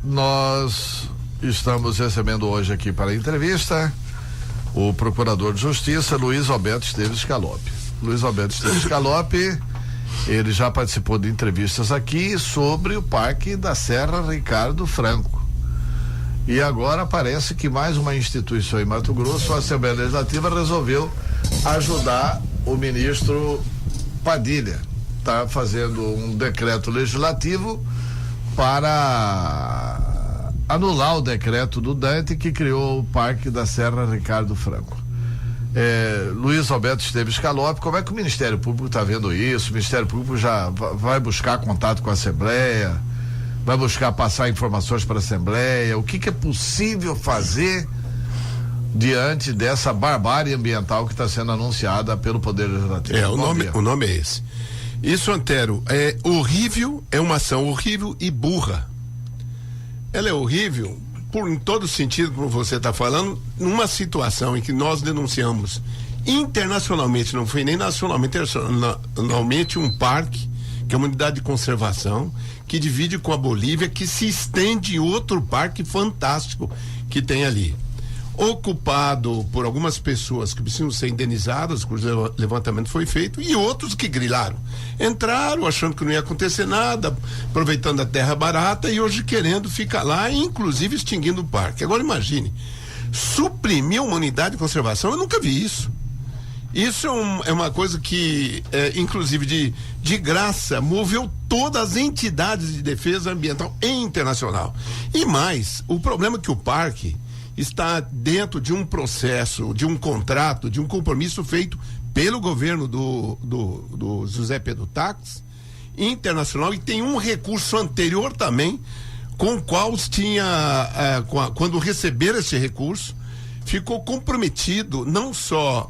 Nós estamos recebendo hoje aqui para a entrevista o Procurador de Justiça, Luiz Alberto Esteves Scalopi. Luiz Alberto Esteves Scalopi, ele já participou de entrevistas aqui sobre o Parque da Serra Ricardo Franco. E agora parece que mais uma instituição em Mato Grosso, a Assembleia Legislativa, resolveu ajudar o ministro Padilha. Está fazendo um decreto legislativo para anular o decreto do Dante que criou o Parque da Serra Ricardo Franco. Luiz Alberto Esteves Scalopi, como é que o Ministério Público está vendo isso? O Ministério Público já vai buscar contato com a Assembleia, vai buscar passar informações para a Assembleia? O que é possível fazer diante dessa barbárie ambiental que está sendo anunciada pelo Poder Legislativo? O nome é esse. Isso, Antero, é horrível, é uma ação horrível e burra. Ela é horrível em todo sentido, como você está falando, numa situação em que nós denunciamos internacionalmente, não foi nem nacionalmente, internacionalmente, um parque, que é uma unidade de conservação, que divide com a Bolívia, que se estende em outro parque fantástico que tem ali. Ocupado por algumas pessoas que precisam ser indenizadas, cujo levantamento foi feito, e outros que grilaram. Entraram achando que não ia acontecer nada, aproveitando a terra barata e hoje querendo ficar lá, inclusive extinguindo o parque. Agora imagine, suprimir uma unidade de conservação, eu nunca vi isso. Isso é uma coisa que, inclusive de graça, moveu todas as entidades de defesa ambiental e internacional. E mais, o problema é que o parque está dentro de um processo, de um contrato, de um compromisso feito pelo governo do José Pedro Taques, internacional, e tem um recurso anterior também, com o qual quando receber esse recurso, ficou comprometido não só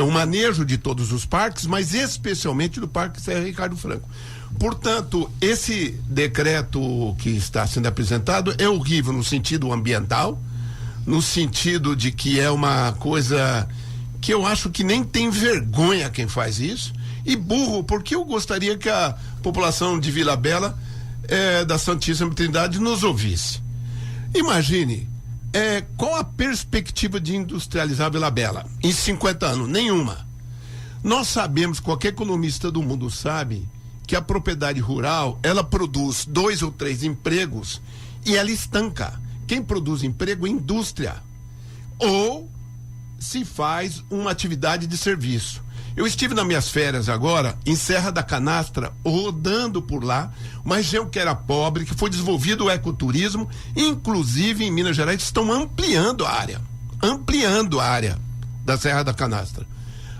o manejo de todos os parques, mas especialmente do Parque Serra Ricardo Franco. Portanto, esse decreto que está sendo apresentado é horrível no sentido ambiental, no sentido de que é uma coisa que eu acho que nem tem vergonha quem faz isso, e burro, porque eu gostaria que a população de Vila Bela, da Santíssima Trindade, nos ouvisse. Imagine, qual a perspectiva de industrializar Vila Bela em 50 anos? Nenhuma. Nós sabemos, qualquer economista do mundo sabe, que a propriedade rural, ela produz 2 ou 3 empregos e ela estanca. Quem produz emprego é indústria. Ou se faz uma atividade de serviço. Eu estive nas minhas férias agora, em Serra da Canastra, rodando por lá, uma região que era pobre, que foi desenvolvido o ecoturismo, inclusive em Minas Gerais estão ampliando a área da Serra da Canastra.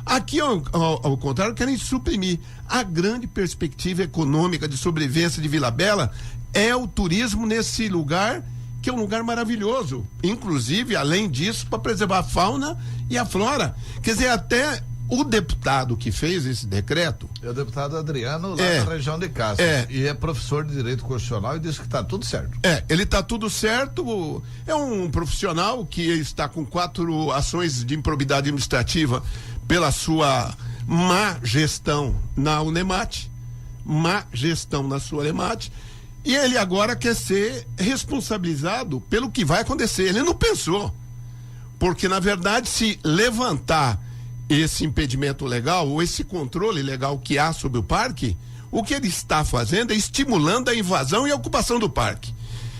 Aqui, ao contrário, querem suprimir. A grande perspectiva econômica de sobrevivência de Vila Bela é o turismo nesse lugar, que é um lugar maravilhoso. Inclusive, além disso, para preservar a fauna e a flora. Quer dizer, até o deputado que fez esse decreto... É o deputado Adriano, lá na região de Castro. E é professor de Direito Constitucional e disse que está tudo certo. Ele está tudo certo. É um profissional que está com 4 ações de improbidade administrativa pela sua má gestão na Unemate, e ele agora quer ser responsabilizado pelo que vai acontecer. Ele não pensou, porque na verdade, se levantar esse impedimento legal ou esse controle legal que há sobre o parque, o que ele está fazendo é estimulando a invasão e a ocupação do parque.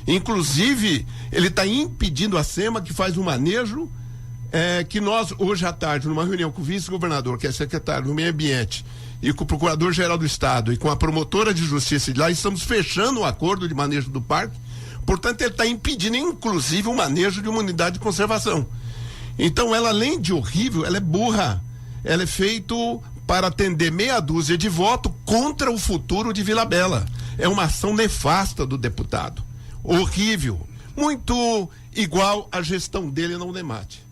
Inclusive, ele está impedindo a SEMA, que faz um manejo, que nós, hoje à tarde, numa reunião com o vice-governador, que é secretário do Meio Ambiente, e com o Procurador-Geral do Estado, e com a promotora de justiça de lá, estamos fechando o acordo de manejo do parque. Portanto, ele está impedindo, inclusive, o manejo de uma unidade de conservação. Então, ela, além de horrível, ela é burra. Ela é feito para atender meia dúzia de votos contra o futuro de Vila Bela. É uma ação nefasta do deputado. Horrível. Muito igual à gestão dele na Unemate.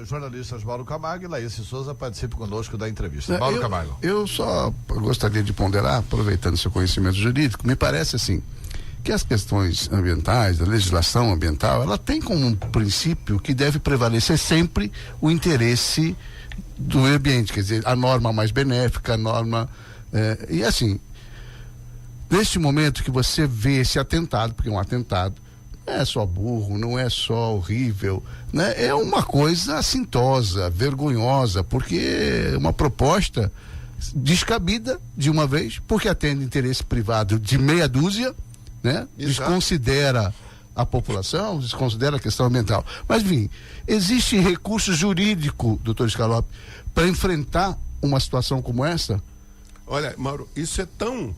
Jornalistas Mauro Camargo e Laís Souza participam conosco da entrevista. Mauro Camargo. Eu só gostaria de ponderar, aproveitando seu conhecimento jurídico, me parece assim, que as questões ambientais, a legislação ambiental, ela tem como um princípio que deve prevalecer sempre o interesse do meio ambiente, quer dizer, a norma mais benéfica, a norma, e assim, neste momento que você vê esse atentado, porque é um atentado, não é só burro, não é só horrível, né? É uma coisa assintosa, vergonhosa, porque é uma proposta descabida de uma vez, porque atende interesse privado de meia dúzia, né? Desconsidera a população, desconsidera a questão ambiental. Mas, enfim, existe recurso jurídico, doutor Scalop, para enfrentar uma situação como essa? Olha, Mauro, isso é tão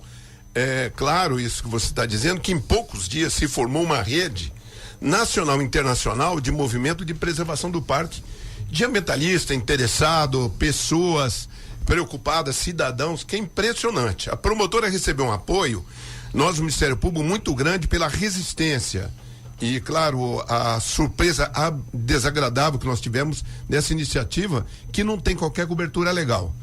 claro, isso que você está dizendo, que em poucos dias se formou uma rede nacional e internacional de movimento de preservação do parque, de ambientalista, interessado, pessoas preocupadas, cidadãos, que é impressionante. A promotora recebeu um apoio, nós, o Ministério Público, muito grande pela resistência e, claro, a surpresa desagradável que nós tivemos nessa iniciativa, que não tem qualquer cobertura legal.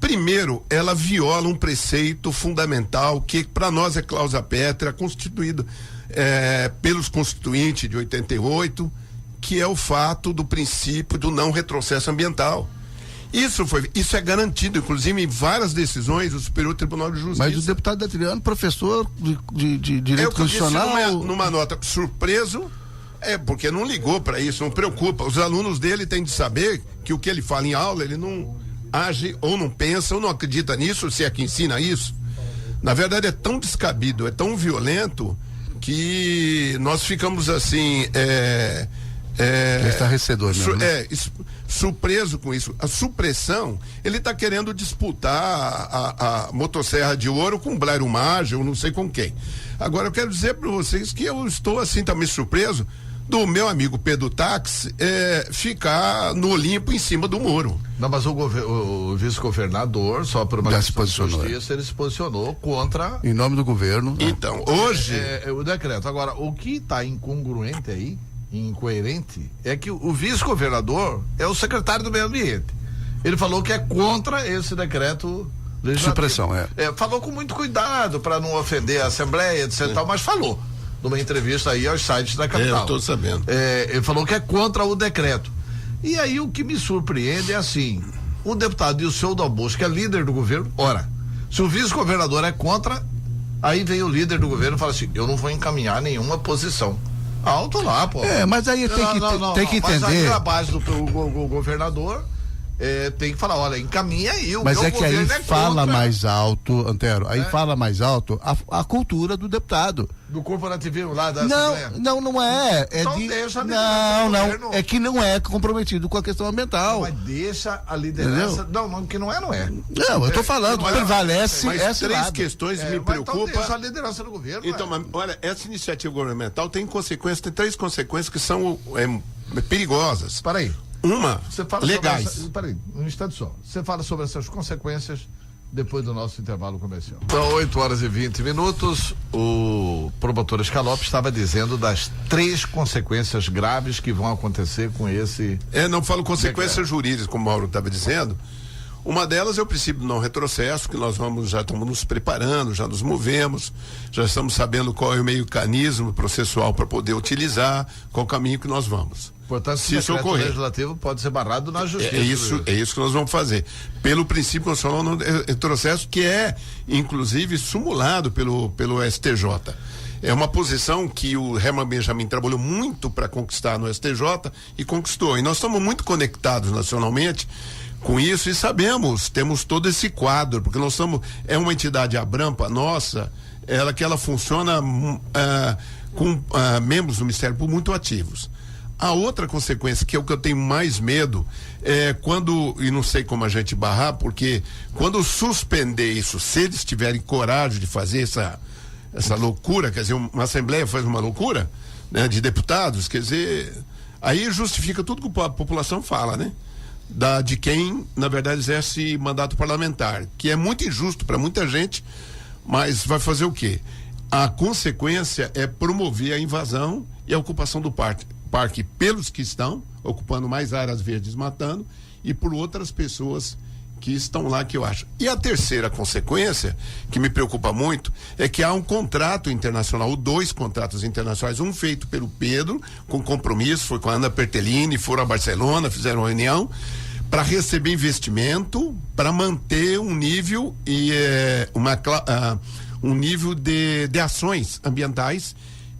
Primeiro, ela viola um preceito fundamental que para nós é cláusula pétrea, constituído pelos constituintes de 88, que é o fato do princípio do não retrocesso ambiental. Isso é garantido, inclusive, em várias decisões do Superior Tribunal de Justiça. Mas o deputado Adriano, professor de Direito Constitucional... Numa nota, surpreso, porque não ligou para isso, não preocupa. Os alunos dele têm de saber que o que ele fala em aula, ele não age ou não pensa ou não acredita nisso, se é que ensina isso. Na verdade, é tão descabido, é tão violento, que nós ficamos assim... estarrecedor, né? Surpreso com isso. A supressão, ele está querendo disputar a motosserra de ouro com Blairo Maggi, ou não sei com quem. Agora, eu quero dizer para vocês que eu estou assim também surpreso do meu amigo Pedro Táxi ficar no Olimpo em cima do muro. Não, mas o vice-governador, só por uma questão de justiça, ele se posicionou contra... Em nome do governo. Então, hoje... o decreto. Agora, o que está incongruente aí, incoerente, é que o vice-governador é o secretário do meio ambiente. Ele falou que é contra esse decreto legislativo. Supressão, falou com muito cuidado para não ofender a Assembleia, etc. Tal, mas falou numa entrevista aí aos sites da capital. Eu estou sabendo. Ele falou que é contra o decreto. E aí o que me surpreende é assim, o deputado Ilceu Dalbosco, que é líder do governo, ora, se o vice-governador é contra, aí vem o líder do governo e fala assim, eu não vou encaminhar nenhuma posição. Alto lá, pô. Mas aí tem que entender. Mas aí a base do governador tem que falar, olha, encaminha aí o mas meu é que aí fala contra. Mais alto, Antero, aí fala mais alto a cultura do deputado. Do corporativismo lá da Assembleia? Não é. Então deixa a liderança. Não, é que não é comprometido com a questão ambiental. Mas deixa a liderança. Entendeu? Não, que não é. Não, eu tô falando, prevalece essa três questões me preocupam. Então deixa a liderança do governo. Então, mas, olha, essa iniciativa governamental tem três consequências que são perigosas. Para aí. Uma, legais. Peraí, um instante só. Você fala sobre essas consequências depois do nosso intervalo comercial. São 8h20. O promotor Scalop estava dizendo das 3 consequências graves que vão acontecer com esse... não falo consequências jurídicas, como o Mauro estava dizendo. Uma delas é o princípio do não retrocesso, que nós já estamos nos preparando, já nos movemos, já estamos sabendo qual é o mecanismo processual para poder utilizar, qual o caminho que nós vamos. Portanto, se isso ocorrer, legislativo pode ser barrado na justiça. É isso que nós vamos fazer. Pelo princípio constitucional no retrocesso, que é, inclusive, simulado pelo STJ. É uma posição que o Herman Benjamin trabalhou muito para conquistar no STJ e conquistou. E nós estamos muito conectados nacionalmente com isso e temos todo esse quadro, porque nós somos, uma entidade Abrampa nossa, ela funciona com membros do Ministério Público muito ativos. A outra consequência, que é o que eu tenho mais medo, é quando, e não sei como a gente barrar, porque quando suspender isso, se eles tiverem coragem de fazer essa loucura, quer dizer, uma Assembleia faz uma loucura, né, de deputados, quer dizer, aí justifica tudo que a população fala, né? De quem, na verdade, exerce mandato parlamentar, que é muito injusto para muita gente, mas vai fazer o quê? A consequência é promover a invasão e a ocupação do parque pelos que estão ocupando mais áreas verdes, matando, e por outras pessoas que estão lá, que eu acho. E a terceira consequência, que me preocupa muito, é que há um contrato internacional, ou 2 contratos internacionais, um feito pelo Pedro, com compromisso, foi com a Ana Pertellini, foram a Barcelona, fizeram uma reunião, para receber investimento, para manter um nível e um nível de ações ambientais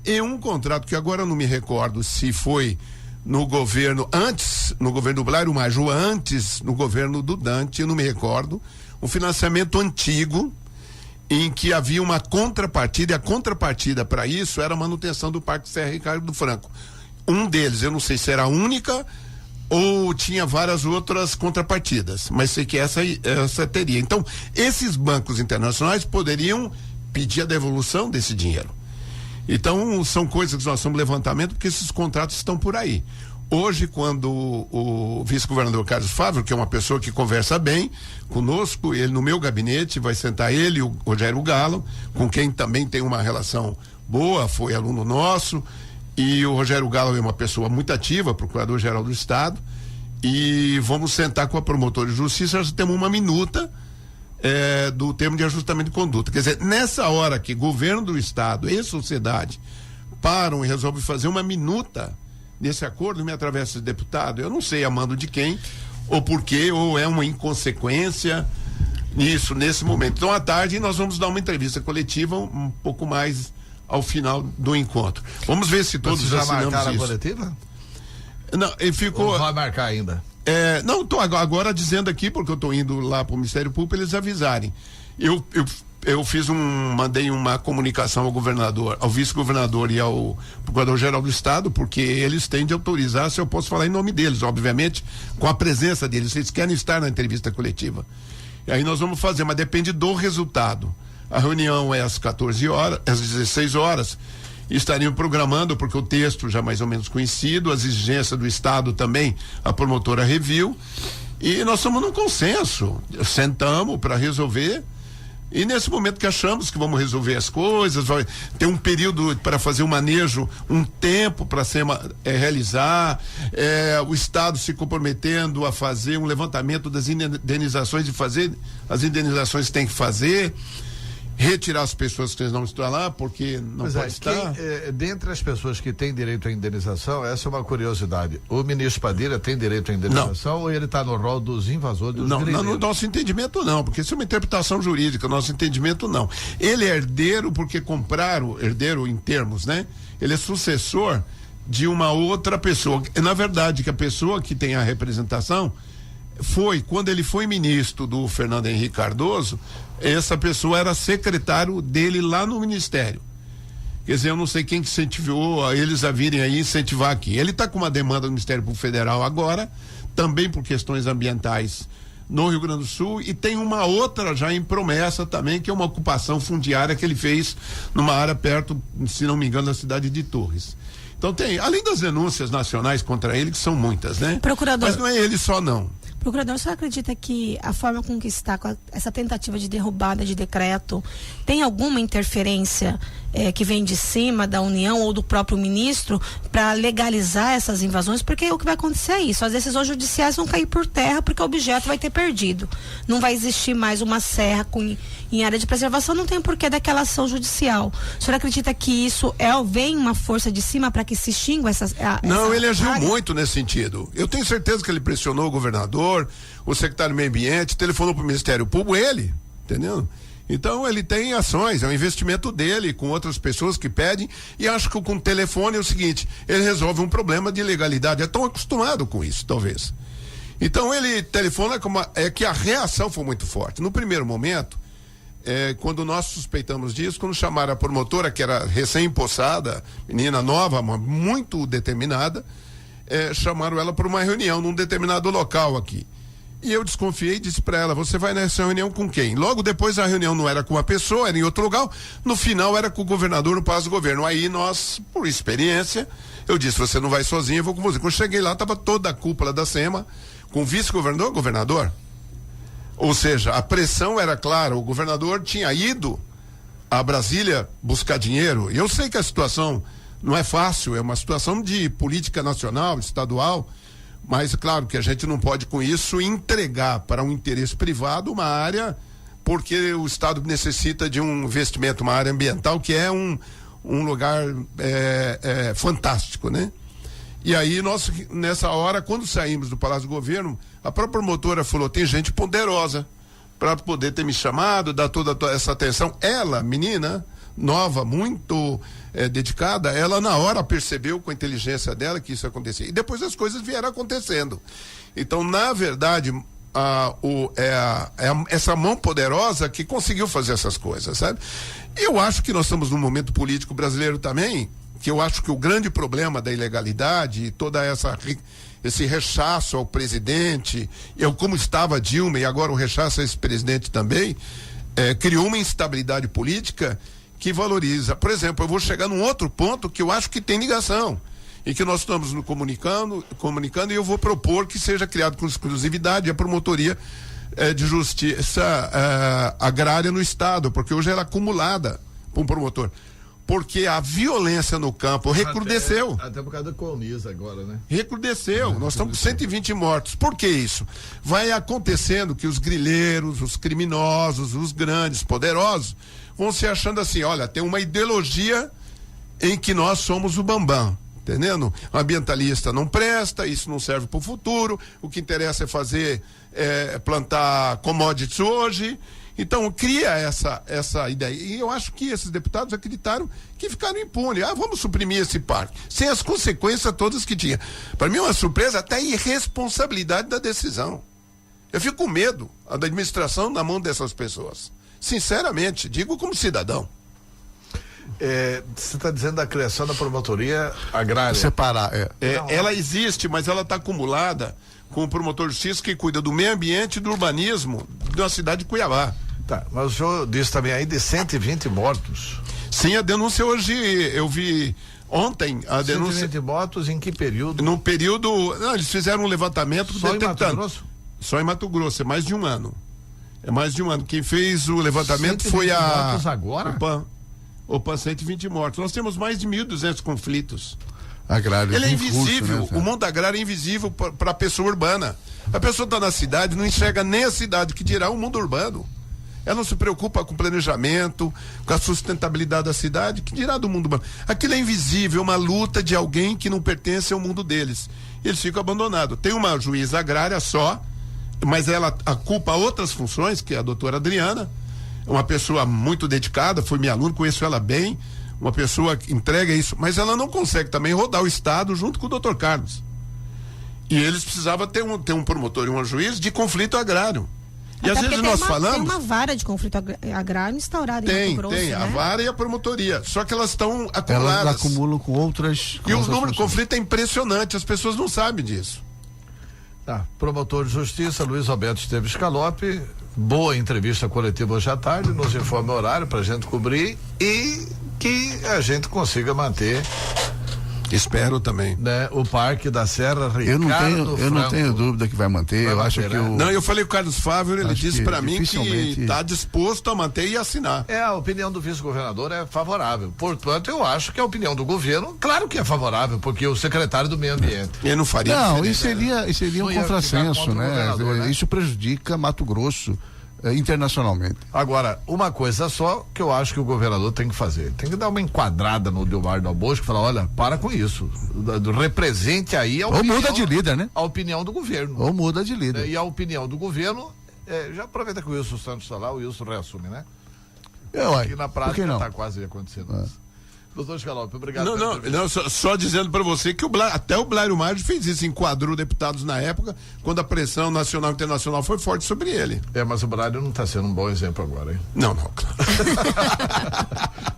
e um contrato que agora eu não me recordo se foi no governo antes, no governo do Blairo Maju, antes no governo do Dante, eu não me recordo, um financiamento antigo em que havia uma contrapartida, e a contrapartida para isso era a manutenção do Parque Serra Ricardo do Franco. Um deles, eu não sei se era a única ou tinha várias outras contrapartidas, mas sei que essa teria. Então, esses bancos internacionais poderiam pedir a devolução desse dinheiro. Então, são coisas que nós estamos levantamento, porque esses contratos estão por aí. Hoje, quando o vice-governador Carlos Fávero, que é uma pessoa que conversa bem conosco, ele no meu gabinete, vai sentar ele e o Rogério Galo, com quem também tem uma relação boa, foi aluno nosso, e o Rogério Galo é uma pessoa muito ativa, procurador-geral do Estado, e vamos sentar com a promotora de justiça, nós temos uma minuta do termo de ajustamento de conduta. Quer dizer, nessa hora que governo do Estado e sociedade param e resolvem fazer uma minuta nesse acordo, me atravessa esse deputado, eu não sei a mando de quem, ou por quê, ou é uma inconsequência nisso, nesse momento. Então, à tarde, nós vamos dar uma entrevista coletiva um pouco mais ao final do encontro. Vamos ver se todos já assinamos marcaram isso. A coletiva? Não, ele ficou... Ou vai marcar ainda? Não, estou agora dizendo aqui, porque eu estou indo lá para o Ministério Público, eles avisarem. Eu mandei uma comunicação ao governador, ao vice-governador e ao procurador-geral do Estado, porque eles têm de autorizar se eu posso falar em nome deles, obviamente, com a presença deles. Eles querem estar na entrevista coletiva. E aí nós vamos fazer, mas depende do resultado. A reunião é às 14 horas, às 16 horas. Estariam programando, porque o texto já mais ou menos conhecido, as exigências do Estado também, a promotora reviu. E nós estamos num consenso. Sentamos para resolver. E nesse momento que achamos que vamos resolver as coisas, vai ter um período para fazer o manejo, um tempo para realizar, o Estado se comprometendo a fazer um levantamento das indenizações, de fazer as indenizações que tem que fazer, retirar as pessoas que não estão lá, porque não pode estar. Dentre as pessoas que têm direito à indenização, essa é uma curiosidade. O ministro Padilha tem direito à indenização ou ele está no rol dos invasores dos grileiros? Não, no nosso entendimento não, porque isso é uma interpretação jurídica, no nosso entendimento não. Ele é herdeiro porque compraram, herdeiro em termos, né? Ele é sucessor de uma outra pessoa. Na verdade, que a pessoa que tem a representação foi, quando ele foi ministro do Fernando Henrique Cardoso, essa pessoa era secretário dele lá no Ministério. Quer dizer, eu não sei quem que incentivou a eles a virem aí incentivar aqui. Ele está com uma demanda do Ministério Público Federal agora, também por questões ambientais no Rio Grande do Sul, e tem uma outra já em promessa também, que é uma ocupação fundiária que ele fez numa área perto, se não me engano, da cidade de Torres. Então tem, além das denúncias nacionais contra ele, que são muitas, né? Procurador. Mas não é ele só não. Procurador, o senhor acredita que a forma com que está com essa tentativa de derrubada de decreto tem alguma interferência que vem de cima da União ou do próprio ministro para legalizar essas invasões? Porque o que vai acontecer é isso, as decisões judiciais vão cair por terra porque o objeto vai ter perdido. Não vai existir mais uma serra em área de preservação, não tem porquê daquela ação judicial. O senhor acredita que isso vem uma força de cima para que se extingua essa Não, ele agiu área? muito nesse sentido. Eu tenho certeza que ele pressionou o governador, o secretário do Meio Ambiente, telefonou para o Ministério Público, ele, entendeu? Então ele tem ações, é um investimento dele com outras pessoas que pedem, e acho que com o telefone é o seguinte, ele resolve um problema de legalidade, é tão acostumado com isso, talvez. Então ele telefona, é que a reação foi muito forte. No primeiro momento, quando nós suspeitamos disso, quando chamaram a promotora, que era recém-empossada, menina nova, muito determinada, chamaram ela para uma reunião num determinado local aqui. E eu desconfiei e disse para ela, você vai nessa reunião com quem? Logo depois a reunião não era com uma pessoa, era em outro lugar, no final era com o governador no Palácio do Governo. Aí nós, por experiência, eu disse, você não vai sozinho, eu vou com você. Quando cheguei lá, estava toda a cúpula da SEMA, com o vice-governador, governador. Ou seja, a pressão era clara, o governador tinha ido a Brasília buscar dinheiro. E eu sei que a situação não é fácil, é uma situação de política nacional, estadual, mas claro que a gente não pode com isso entregar para um interesse privado uma área, porque o Estado necessita de um investimento, uma área ambiental que é um lugar fantástico, né? E aí nós, nessa hora, quando saímos do Palácio do Governo, a própria promotora falou, tem gente poderosa para poder ter me chamado, dar toda essa atenção. Ela, menina, nova, muito dedicada, ela na hora percebeu com a inteligência dela que isso acontecia. E depois as coisas vieram acontecendo. Então, na verdade, essa mão poderosa que conseguiu fazer essas coisas, sabe? E eu acho que nós estamos num momento político brasileiro também, que eu acho que o grande problema da ilegalidade e toda esse rechaço ao presidente, como estava Dilma e agora o rechaço a esse presidente também, criou uma instabilidade política que valoriza. Por exemplo, eu vou chegar num outro ponto que eu acho que tem ligação e que nós estamos nos comunicando e eu vou propor que seja criado com exclusividade a promotoria de justiça agrária no estado, porque hoje ela é acumulada por um promotor. Porque a violência no campo recrudesceu. Até por causa da coloniza agora, né? Recrudesceu. Nós estamos com 120 mortos. Por que isso? Vai acontecendo que os grileiros, os criminosos, os grandes, poderosos, vão se achando assim, olha, tem uma ideologia em que nós somos o bambam. Entendendo? O ambientalista não presta, isso não serve para o futuro, o que interessa é plantar commodities hoje. Então cria essa ideia. E eu acho que esses deputados acreditaram que ficaram impunes. Vamos suprimir esse parque, sem as consequências todas que tinha. Para mim é uma surpresa até a irresponsabilidade da decisão. Eu fico com medo da administração na mão dessas pessoas. Sinceramente, digo como cidadão. Você está dizendo da criação da promotoria agrária. Separar, ela existe, mas ela está acumulada com o promotor de justiça que cuida do meio ambiente e do urbanismo da cidade de Cuiabá. Tá, mas o senhor disse também aí de 120 mortos. Sim, a denúncia hoje, eu vi ontem a denúncia. 120 mortos em que período? No período, eles fizeram um levantamento só detectando. Em Mato Grosso? Só em Mato Grosso, é mais de um ano. Quem fez o levantamento foi a... mortos agora? Opa, 120 mortos. Nós temos mais de 1.200 conflitos. Agrário. Ele é invisível, o mundo agrário é invisível para a pessoa urbana. A pessoa está na cidade, não enxerga nem a cidade, que dirá o mundo urbano. Ela não se preocupa com o planejamento, com a sustentabilidade da cidade, que dirá do mundo urbano. Aquilo é invisível, uma luta de alguém que não pertence ao mundo deles. Eles ficam abandonados. Tem uma juíza agrária só, mas ela ocupa outras funções, que é a doutora Adriana, uma pessoa muito dedicada, foi minha aluna, conheço ela bem, uma pessoa que entrega isso, mas ela não consegue também rodar o estado junto com o Dr. Carlos. E eles precisavam ter um promotor e um juiz de conflito agrário. E às vezes nós falamos... Tem uma vara de conflito agrário instaurada em Mato Grosso, Tem, né? A vara e a promotoria, só que elas estão acumuladas. Elas acumulam com outras... E o número de conflito é impressionante, as pessoas não sabem disso. Tá, promotor de justiça, Luiz Roberto Esteves Scalopi, boa entrevista coletiva hoje à tarde, nos informa o horário pra gente cobrir e que a gente consiga manter. Espero também. Né, o Parque da Serra, Ricardo Eu não tenho dúvida que vai manter. Eu acho que Não, eu falei com o Carlos Fávero, ele disse para mim que está disposto a manter e assinar. A opinião do vice-governador é favorável. Portanto, eu acho que a opinião do governo, claro que é favorável, porque o secretário do Meio Ambiente. Ele não faria. Não, isso seria um contrassenso, né? Isso prejudica Mato Grosso. Internacionalmente. Agora, uma coisa só que eu acho que o governador tem que fazer, tem que dar uma enquadrada no Delmar Dal Bosco e falar, olha, para com isso, represente aí a opinião, ou muda de líder, né? A opinião do governo. Ou muda de líder. E a opinião do governo, já aproveita que o Wilson Santos está lá, o Wilson reassume, né? E na prática está quase acontecendo isso. Doutor Scalopi, obrigado. Não, só dizendo para você que até o Blairo Maggi fez isso, enquadrou deputados na época, quando a pressão nacional e internacional foi forte sobre ele. Mas o Blairo não está sendo um bom exemplo agora, hein? Não, claro.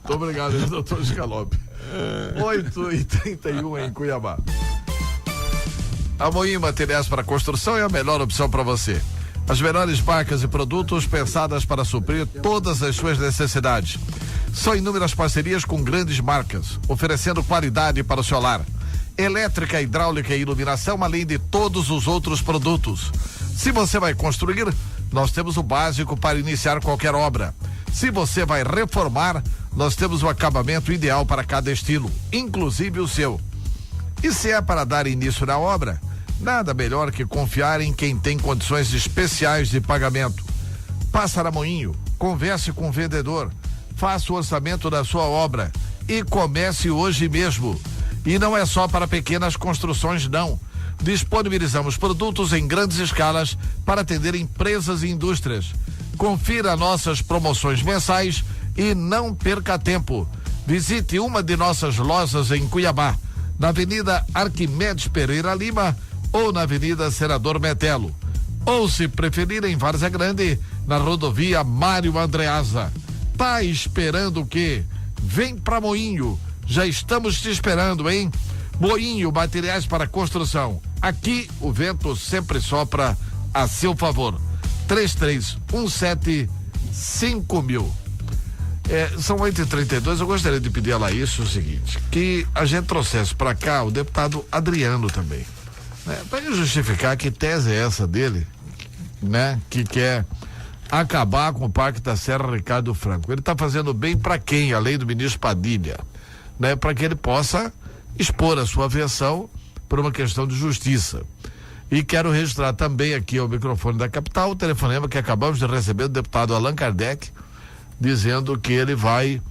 Muito obrigado, doutor Scalopi. 8h31 em Cuiabá. A Moinho Materiais para Construção é a melhor opção para você. As melhores marcas e produtos pensadas para suprir todas as suas necessidades. São inúmeras parcerias com grandes marcas, oferecendo qualidade para o seu lar. Elétrica, hidráulica e iluminação, além de todos os outros produtos. Se você vai construir, nós temos o básico para iniciar qualquer obra. Se você vai reformar, nós temos o acabamento ideal para cada estilo, inclusive o seu. E se é para dar início na obra, nada melhor que confiar em quem tem condições especiais de pagamento. Passa na Moinho, converse com o vendedor, faça o orçamento da sua obra e comece hoje mesmo. E não é só para pequenas construções, não. Disponibilizamos produtos em grandes escalas para atender empresas e indústrias. Confira nossas promoções mensais e não perca tempo. Visite uma de nossas lojas em Cuiabá, na Avenida Arquimedes Pereira Lima ou na Avenida Senador Metelo. Ou, se preferir, em Várzea Grande, na rodovia Mário Andreasa. Tá esperando o quê? Vem pra Moinho. Já estamos te esperando, hein? Moinho, materiais para construção. Aqui o vento sempre sopra a seu favor. 33175000. São 8h32. Eu gostaria de pedir a Laís o seguinte: que a gente trouxesse para cá o deputado Adriano também, né? Para justificar que tese é essa dele, né? Que quer acabar com o Parque da Serra Ricardo Franco. Ele está fazendo bem para quem? Além do ministro Padilha, né? Para que ele possa expor a sua versão por uma questão de justiça. E quero registrar também aqui ao microfone da capital o telefonema que acabamos de receber do deputado Allan Kardec, dizendo que ele vai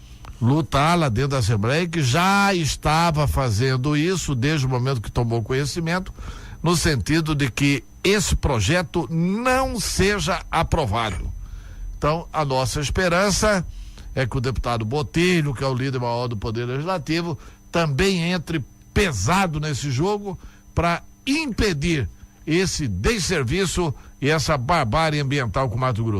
lutar lá dentro da Assembleia, que já estava fazendo isso desde o momento que tomou conhecimento, no sentido de que esse projeto não seja aprovado. Então, a nossa esperança é que o deputado Botelho, que é o líder maior do Poder Legislativo, também entre pesado nesse jogo para impedir esse desserviço e essa barbárie ambiental com o Mato Grosso.